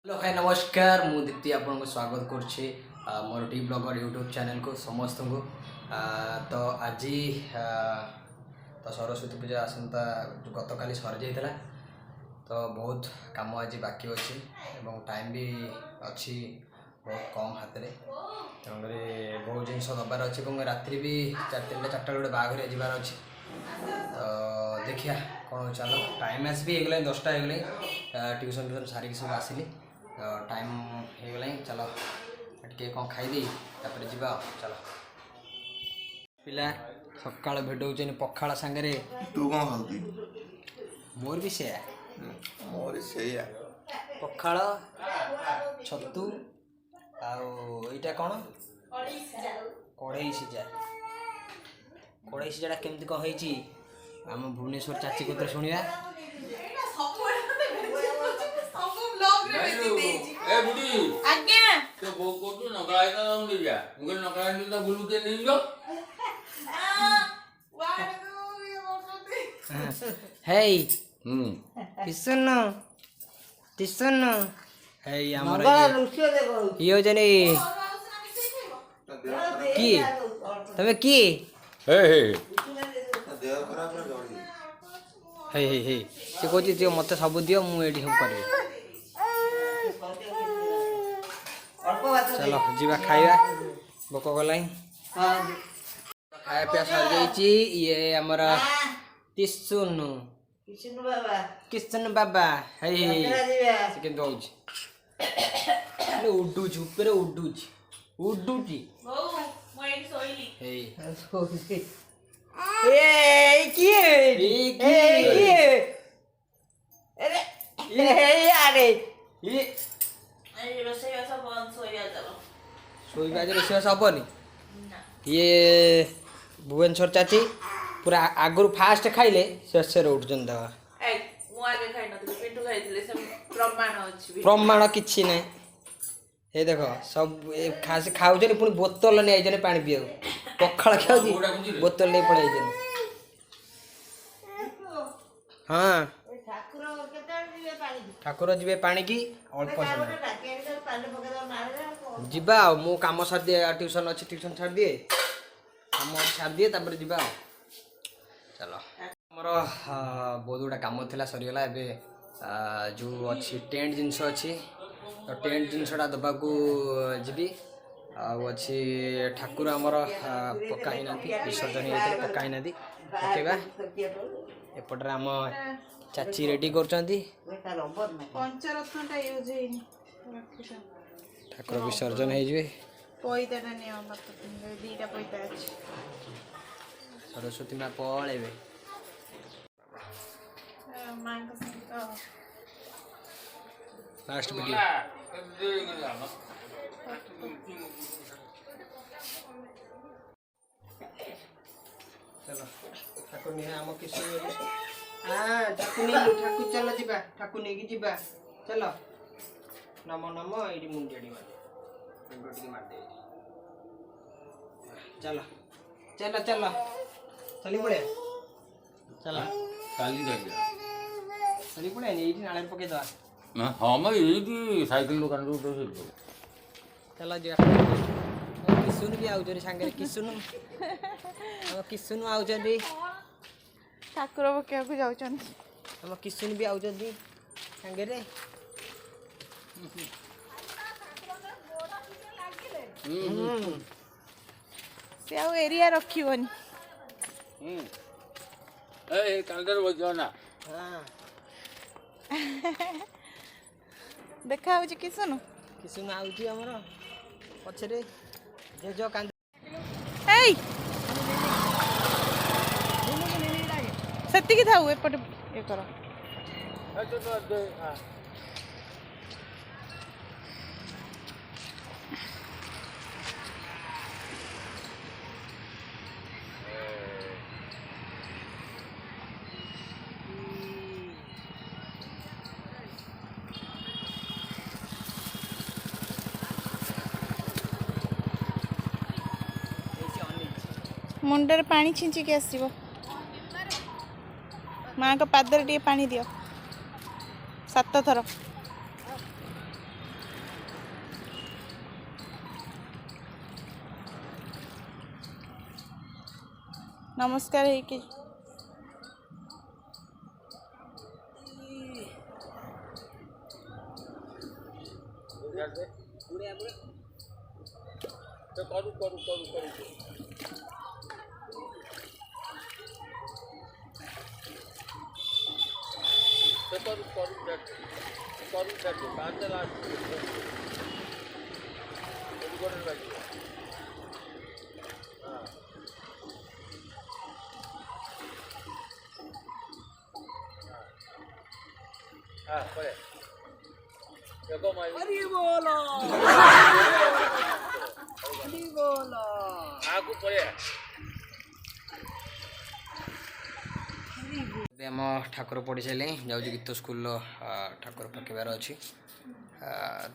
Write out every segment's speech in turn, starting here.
Hello hi नमस्कार मु दीप्ति आपको स्वागत करछे more tea blogger YouTube channel को समस्त को तो आज तो सरस्वती पूजा आसंता गत काली सर जाइला तो बहुत काम आज बाकी अच्छी एवं टाइम भी अच्छी बहुत कम हाथ में तेणुक बहुत जिन दबार अच्छे रात्रि भी 4-3 बेले बाघर जबार अच्छे तो देखिया कौन चलो टाइम आस भी होगला 10टा होगला ट्यूशन सारिक सब आसिली टाइम होगला चलो टे कौन खाईदे जा चलो पिला सकाल भेटौन पखाड़ सांगे तू कौन खाती मोर भी से मोर से पखाड़ छतु आईटा कौन कढ़ई सिझा केमती कौन होती आम भुवनेश्वर चाची को शुणा तमे की सी कहती मत सब दियो मुझे सब करी चलो जीवा खाइबा भोक गला खाया पिया सर जाइए ये आमर किसुनु बाबा उडुच ऊपर उडुची रोषेबास हेनी ये भुवनेश्वर चाची पूरा आगुरी फास्ट खाइले शेष उठुन प्रमाण किसी ना ये देख सब खास खाऊ पुणी बोतल नहीं आई पानी पीओ पखाड़ खाऊ बोतल नहीं पड़े हाँ ठाकुर जी पानी की अल्प जीवा मु कम सार दिए ट्यूशन अच्छी ट्यूशन छाड़ दिए कम छाड़ दिए तापर जीवा चलो मोर बहुत गुड़ा कम थी सरीगला एवं जो अच्छी टेंट जिनस अच्छी तो टेंट जिनसा दबाक जी अच्छी ठाकुर आमर पकाई ना विसर्जन होते पकाई ना पकेबा एपटे आम चाची रेडी कर ठाकुर विसर्जन हो सरस्वती माँ पलैबे लास्ट वीडियो चलो ठाकुर नहीं आम किस ठाकुर चल जा ठाकुर नहीं जीवा चलो नम नम ये मुंडियाड़ी मार चलो चलो चलो चली पड़े चलो चली पड़े ये नाले पकईद हाँ मैं ये साइकिल दुकान चलो जा किसुन भी आउे सांगे किसुन किसुन आउे ठाकुर पकेया को जाउछन हम किसुन भी आउे सांगे रे से आउ एरिया रखिबनी ए कांदर बजो ना हां देखा हो किसुन किसुन आउची हमर पछरे जे जो कांद एई सत्ती की थाउ एपट ए करो मुंडर पानी छिंचिक आसो माँ को पादर टे पानी दियो 7 थर नमस्कार है कि ଏବେ ଆମ ଠାକୁର ପଢ଼ି ସାରିଲେ ଯାଉଛି ଗୀତ ସ୍କୁଲର ଠାକୁର ପକେଇବାର ଅଛି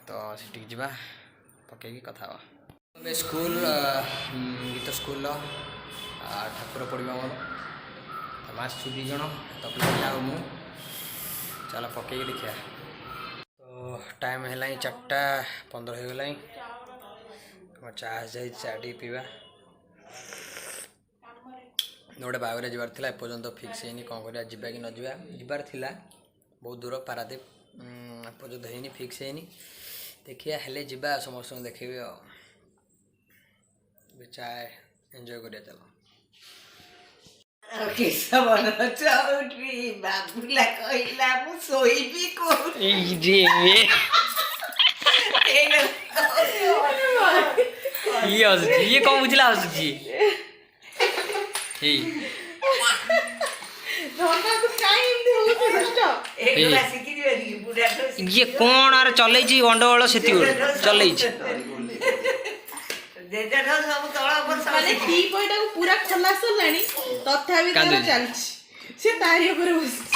ତ ସେଠିକି ଯିବା ପକେଇକି କଥା ହେବା। ଏବେ ସ୍କୁଲ ଗୀତ ସ୍କୁଲର ଠାକୁର ପଡ଼ିବା ଆମର ଆମେ ଆସିଛୁ 2 ଜଣ ତପଲି ଆଉ ମୁଁ ଚାଲ ପକେଇକି ଦେଖିବା। ତ ଟାଇମ୍ ହେଲାଣି 4:15 ହେଇଗଲାଣି। ଆମର ଚା ଆସିଯାଇଛି ଚା ଟିକେ ପିଇବା। ଗୋଟେ ବାହାଘର ଯିବାର ଥିଲା ଏପର୍ଯ୍ୟନ୍ତ ଫିକ୍ସ ହେଇନି କ'ଣ କରିବା ଯିବା କି ନ ଯିବା। ଯିବାର ଥିଲା ବହୁତ ଦୂର ପାରାଦ୍ୱୀପ ଏପର୍ଯ୍ୟନ୍ତ ହେଇନି ଫିକ୍ସ ହେଇନି ଦେଖିବା ହେଲେ ଯିବା ସମସ୍ତଙ୍କୁ ଦେଖେଇବି ଆଉ ଚା ଏନ୍ଜୟ କରିବା ଚାଲ। କେଶବନ ଚୌଧୁରୀ ବାବୁଲା କହିଲା ମୁଁ ଶୋଇବି କୋଉଠି ଇଏ କ'ଣ ବୁଝିଲା ଆସୁଛି ଇଏ କ'ଣ ଆରେ ଚଲେଇଛି ଗଣ୍ଡଗୋଳ ସେତିକି ଚଲେଇଛି ମାନେ ଟି ପଏଟାକୁ ପୁରା ଖୋଲା ସରିଲାଣି ତଥାପି ତାର ଚାଲିଛି ସେ ତାରି ଉପରେ ବସିଛି।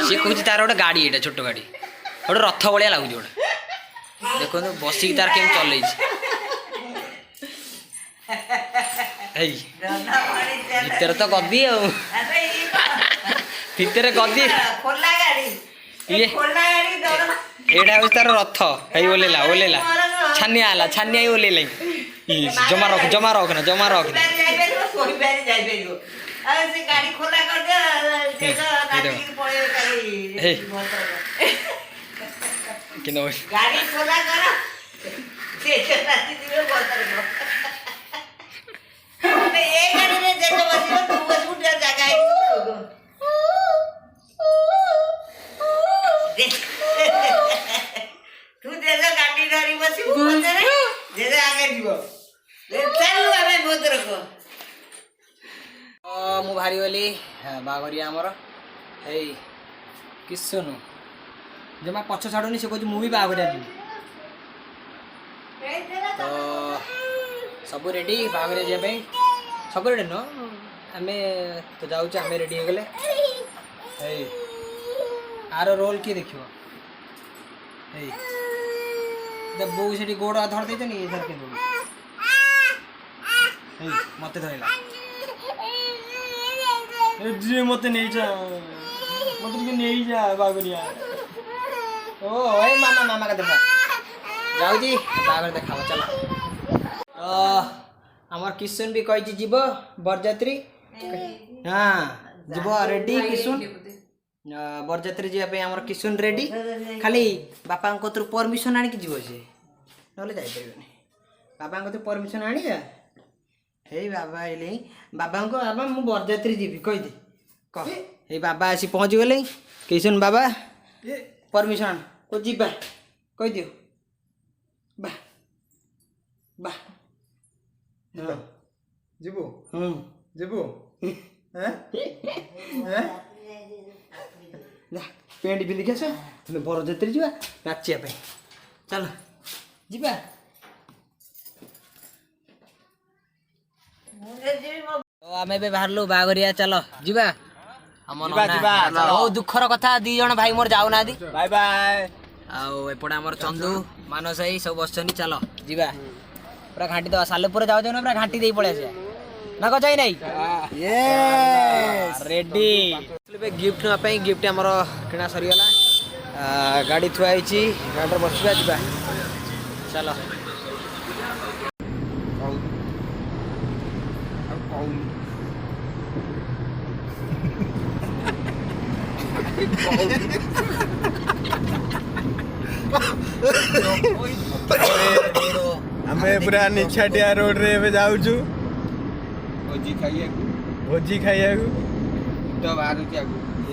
ସିଏ କହୁଛି ତାର ଗୋଟେ ଗାଡ଼ି ଏଇଟା ଛୋଟ ଗାଡ଼ି ଗୋଟେ ରଥ ଭଳିଆ ଲାଗୁଛି ଗୋଟେ ଦେଖନ୍ତୁ ବସିକି ତାର କେମିତି ଚଲେଇଛି। ଏଇ ଭିତରେ ତ ଗଦି ଆଉ ଭିତରେ ଗଦି ଇଏ ଏଇଟା ହଉଛି ତାର ରଥ ହେଇ ଓହ୍ଲେଇଲା ଛାନିଆ ହେଲା ଛାନିଆ ହେଇ ଓହ୍ଲେଇଲା ଜମା ରଖନା ମୁଁ ବାହାରି ଗଲି ବାହାଘରିଆ ଆମର ହେଇ କିଶୁନୁ ଜମା ପଛ ଛାଡ଼ୁନି ସେ କହୁଛି ମୁଁ ବି ବାହାଘରିଆ ଯିବି। ତ ସବୁ ରେଡ଼ି ବାହାଘରିଆ ଯିବା ପାଇଁ ସବୁ ରେଡ଼ି ନୁହଁ ଆମେ ତ ଯାଉଛୁ ଆମେ ରେଡ଼ି ହେଇଗଲେ। ହେଇ ଆର ରୋଲ୍ କିଏ ଦେଖିବ ହେଇ ବୋଉ ସେଠି ଗୋଡ଼ ଧରି ଦେଇଛନ୍ତି ଏ ଧର କେମିତି ମତେ ଧରିଲା ମତେ ନେଇଯା ମତେ ଟିକେ ନେଇଯା ବାହାଘରିଆ ଓ ଏଇ ମାମା କଥା ଯାଉଛି ବାହାଘର ଦେଖାବ ଚାଲ। ତ ଆମର କିଶୁନ ବି କହିଛି ଯିବ ବରଯାତ୍ରୀ ହଁ ଯିବ ରେଡ଼ି କିଶୁନ ବରଯାତ୍ରୀ ଯିବା ପାଇଁ ଆମର କିଶୁନ ରେଡ଼ି ଖାଲି ବାପାଙ୍କ କତରୁ ପରମିଶନ ଆଣିକି ଯିବ ସେ ନହେଲେ ଯାଇପାରିବନି। ବାବାଙ୍କ କତରୁ ପରମିଶନ ଆଣିବା ହେଇ ବାବା ଆଇଲେ ବାବାଙ୍କୁ ବାବା ମୁଁ ବରଯାତ୍ରୀ ଯିବି କହିଦେ କହ ଏଇ ବାବା ଆସି ପହଞ୍ଚିଗଲେ କିଶୁନ ବାବା ପରମିଶନ କୋ ଯିବା କହିଦିଅ ବା ବା ଯିବୁ ଯିବୁ ପ୍ୟାଣ୍ଟ ପିନ୍ଧିକି ଆସ ଆମେ ବରଯାତ୍ରୀ ଯିବା ନାଚିବା ପାଇଁ ଚାଲ ଯିବା। ଆମେ ଏବେ ବାହାରିଲୁ ବାହାଘରିଆ ଚାଲ ଯିବା। ବହୁତ ଦୁଃଖର କଥା 2 ଜଣ ଭାଇ ମୋର ଯାଉନାହାନ୍ତି ବାଏ ବାଏ। ଆଉ ଏପଟେ ଆମର ଚନ୍ଦୁ ମାନସ ଭାଇ ସବୁ ବସିଛନ୍ତି ଚାଲ ଯିବା ପୁରା ଘାଣ୍ଟି ଦେବା ସାଲେପୁର ଯାଉଛ ନା ପୁରା ଘାଣ୍ଟି ଦେଇ ପଳେଇ ଆସିବା ନା କଣ ଯାଇ ନାହିଁ ରେଡି। ଏବେ ଗିଫ୍ଟ ନେବା ପାଇଁ ଗିଫ୍ଟ ଆମର କିଣା ସରିଗଲା ଗାଡ଼ି ଥୁଆ ହେଇଛି ଗାଡ଼ିରେ ବସିବା ଯିବା ଚାଲ। ଆମେ ପୁରା ନିଛାଟିଆ ରୋଡରେ ଏବେ ଯାଉଛୁ ଭୋଜି ଖାଇବାକୁ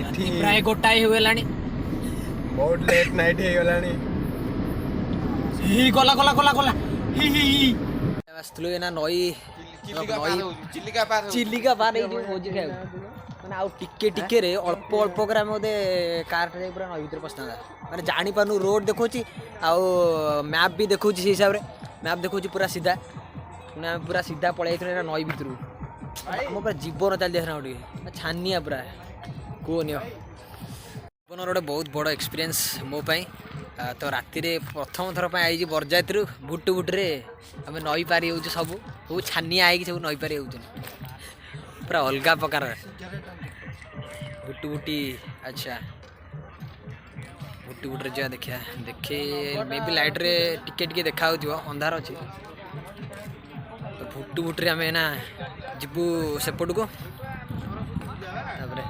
ଏଠି ପ୍ରାୟ ଗୋଟାଏ ହେଇଗଲାଣି। ବହୁତ ଲେଟ୍ ନାଇଟ୍ ହେଇଗଲାଣି। ଗଲା ଗଲା ଗଲା ଗଲା ଆସିଥିଲୁ ଏଇନା ନଈ ଚିଲିକା ପାର ହେଇକି ଭୋଜି ଖାଇବାକୁ ମାନେ ଆଉ ଟିକେ ରେ ଅଳ୍ପ କରି ଆମେ ବୋଧେ କାର୍ଟା ଯାଇ ପୁରା ନଈ ଭିତରେ ପଶିଥାନ୍ତା। ମାନେ ଜାଣିପାରୁନୁ ରୋଡ୍ ଦେଖଉଛି ଆଉ ମ୍ୟାପ୍ ବି ଦେଖଉଛି ସେଇ ହିସାବରେ ମ୍ୟାପ୍ ଦେଖଉଛି ପୁରା ସିଧା ମାନେ ଆମେ ପୁରା ସିଧା ପଳେଇ ଯାଇଥିଲୁ ଏଇନା ନଈ ଭିତରକୁ। ଆମ ପୁରା ଜୀବନ ଚାଲି ଯାଇଥିଲା ଟିକେ ଛାନିଆ ପୁରା କୁହନି ଜୀବନର ଗୋଟେ ବହୁତ ବଡ଼ ଏକ୍ସପିରିଏନ୍ସ ମୋ ପାଇଁ। ତ ରାତିରେ ପ୍ରଥମ ଥର ପାଇଁ ଆଇଛି ବରଯାତ୍ରୀରୁ ବୁଟରେ ଆମେ ନଈ ପାରି ହେଉଛୁ ସବୁ ଛାନିଆ ହେଇକି ସବୁ ନଈ ପାରି ହେଉଛନ୍ତି ପୁରା ଅଲଗା ପ୍ରକାର ବୁଟି ଆଚ୍ଛା ବୁଟରେ ଯିବା ଦେଖିବା ମେ ବି ଲାଇଟ୍ରେ ଟିକେ ଦେଖା ହେଉଥିବ ଅନ୍ଧାର ଅଛି। ତ ବୁଟରେ ଆମେ ଏଇନା ଯିବୁ ସେପଟକୁ ତାପରେ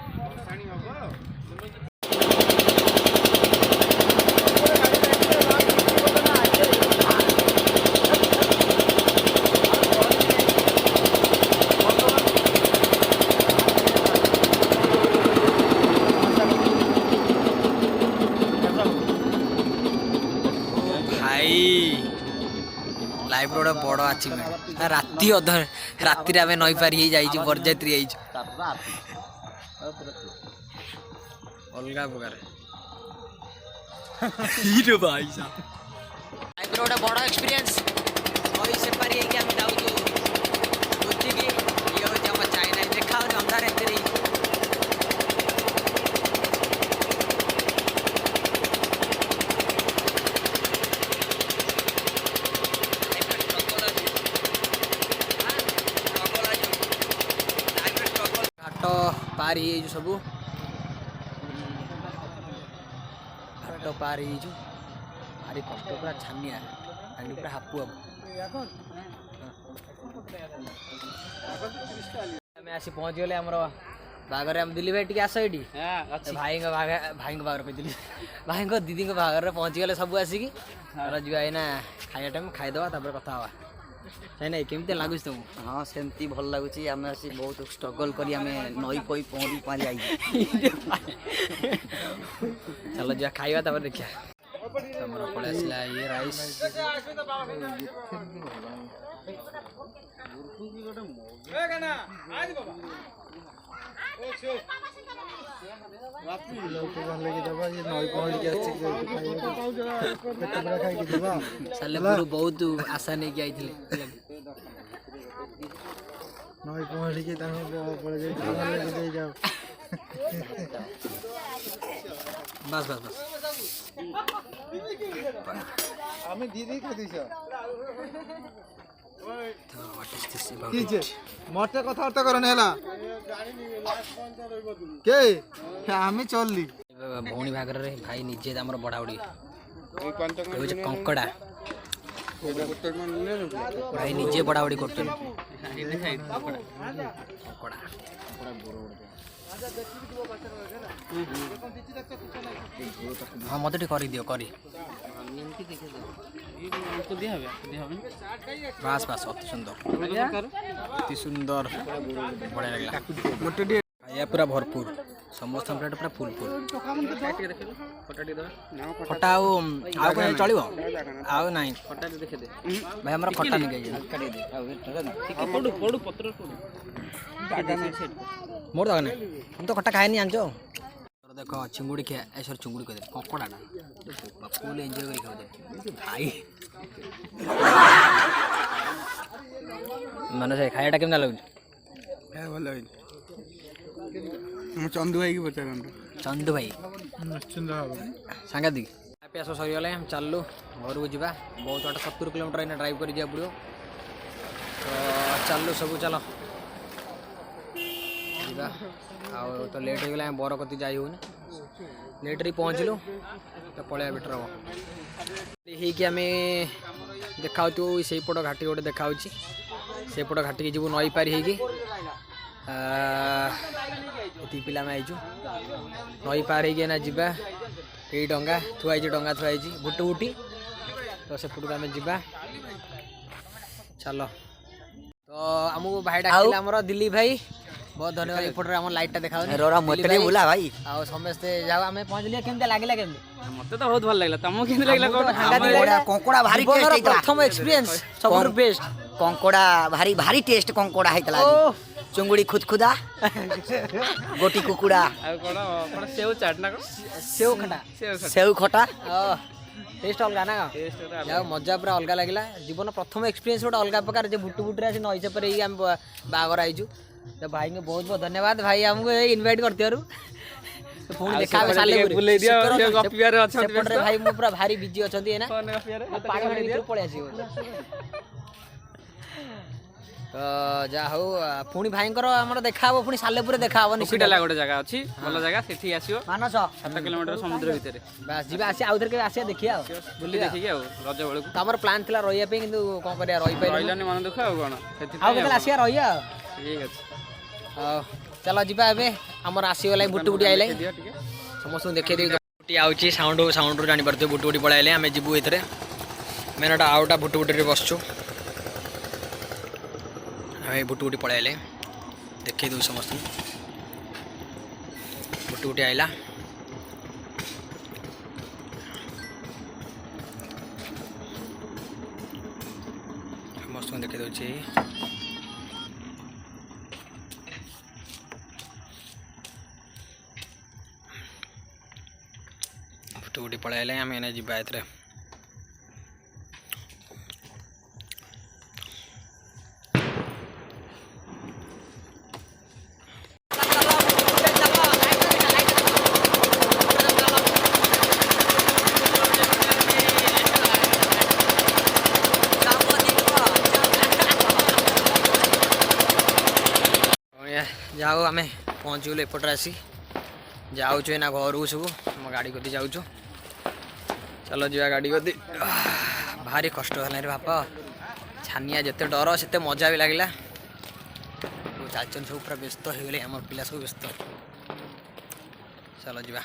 ଲାଇଫ୍ର ଗୋଟେ ବଡ଼ ଆଚିଭମେଣ୍ଟ ରାତିରେ ଆମେ ନଈ ପାରି ହେଇ ଯାଇଛୁ ବରଯାତ୍ରୀ ଯାଇଛୁ ଅଲଗା ପ୍ରକାର ଲାଇଫ୍ର ଗୋଟେ ବଡ଼ ଏକ୍ସପିରିଏନ୍ସ ନଈ ସେପାରି ହେଇକି ଆମେ ଯାଉଛୁ ବୁଝିକି ଇଏ ହେଉଛି ଆମ ଚାଇନା ଦେଖା ହଉଛି ଅନ୍ଧାର ଏଥିରେ पार ही सब घाट पार ही भारी कष्ट पूरा छानिया पूरा हापु आसी पहुँच गले आम बागर दिल्ली भाई टी आस ये भाई बागर पे भाई दीदी बागर पहुँच गले सब आसिकी जाना खाया टाइम खाईदे कथा हवा नहीं केमती लगुच तुमको? हाँ सेमती भल लगुच आम आसी बहुत स्ट्रगल करी आम नई पई पहरी पारी आई चलो जा खाइबा तब देखिया तमरा पळे आसला ये राइस बहुत आशा नहीं कि आइथिले नई पहड़ी के जाओ बस আমি দিদি কে দিছ तो व्हाट इज दिस কি যে মতে কথাবার্তা করনে হেলা কে আমি চললি भौणी भागर रे भाई निजे हमर बड़ाउडी कंकड़ा भाई निजे बड़ाउडी करते कंकड़ा हाँ मत कर दियो करी बास बास अति सुंदर बढ़िया लगला खाया पूरा भरपूर समस्त प्लेट पूरा फुल खटा चलो आउ ना भाई हमारा खटा निकल मोर दगा ना हम तो खट्टा खाए नहीं आंचो देख चिंगुड़ी खिया ऐसा चिंगुड़ी कह कंकड़ाटा फुल एंजॉय कर भाई माने से खायाटा केमना लगुच भल चंदू भाई की पचार चंदू भाई निश्चिंत भाव सांगातिक प्यास सरीगले हम चलू घर को जा बहुत बाट 70 किलोमीटर एना ड्राइव कर जा पड़ो तो चलू सब चल तो लेट हो गला बर कति जाई होनी लेट रे पहुँचलु तो पलैया बेटर हम कि आम देखा से पट घाटी गोटे देखा से पट घाटी की जीव नई पारी होगी ये पिला में आईचु नई पार हो ना जीवा ये डंगा थुआई डंगा थुआई बुट बुटी तो से पुटको आम जा चलो तो आमको भाई डाकिला हमर दिलीप भाई बहुत धन्यवाद एपटे आम लाइट टा देखा रोरा मते बोला भाई आ समस्ते जाओ आम पहुँच लिया केमती लागला केमती मते तो बहुत भल लागला तुमको केमती लागला कोन कंकोड़ा भारी टेस्ट हेतला प्रथम एक्सपीरियंस सब बेस्ट कंकोड़ा भारी भारी टेस्ट कंकोड़ा हेतला चुंगुड़ी खुदखुदा गोटी कुकुड़ा आ कोन कोन सेव चाट ना कोन सेव खटा सेव खटा टेस्ट अलग ना जाओ मजा पूरा अलग लगे जीवन प्रथम एक्सपीरियंस गोटे अलग प्रकार जो बुटु बुटुरे आज नई चपर आम बागर आईचु तो भाई को बहुत बहुत धन्यवाद भाई हमको इनवाइट करते देखा भाई मु पूरा भारी बिजी अच्छा पड़े आस तो जा हो पुणी भाई देखा हम पुणी सालेपुर देखा हम निशिटाला गोटे जगह अच्छी भल जगह सेठी आसीओ मानस 7 किलोमीटर समुद्र भितर बस जी आसी आउ थर आसिया देखिया बुली देखिए आ रज बेलू तमर प्लान थिला रहिया पे किंतु कोन करिया रहि पाइल रहिलानी मन दुख आ कोन आउ केतला आसिया रहिया ठीक अछि चलो जीवा एबे हमर आसी वाला बुटु बुटी आइले समस्त देखे दे बुटी आउची साउंड साउंड जानि परते बुटु बुटी पळाइले हमें जीबू एथरे मेनटा आउटा बुटु बुटी रे बसचू हमें बुटु बुटी पळाइले देखे दो समस्त बुटु बुटी आइला समस्त देखे दोची बुटी पळाइले आम एने जीवा एथरे जाओ आम पहुँचगलु एपटे आसी जाऊँ ना घर को सब आम गाड़ी कति जाऊँ चलो जा गाड़ी कति भारी कष्ट है रे बापा छानिया जिते डर से मजा भी लगला चलचन सब पूरा व्यस्त हो गले आम पिला सब व्यस्त चलो जा।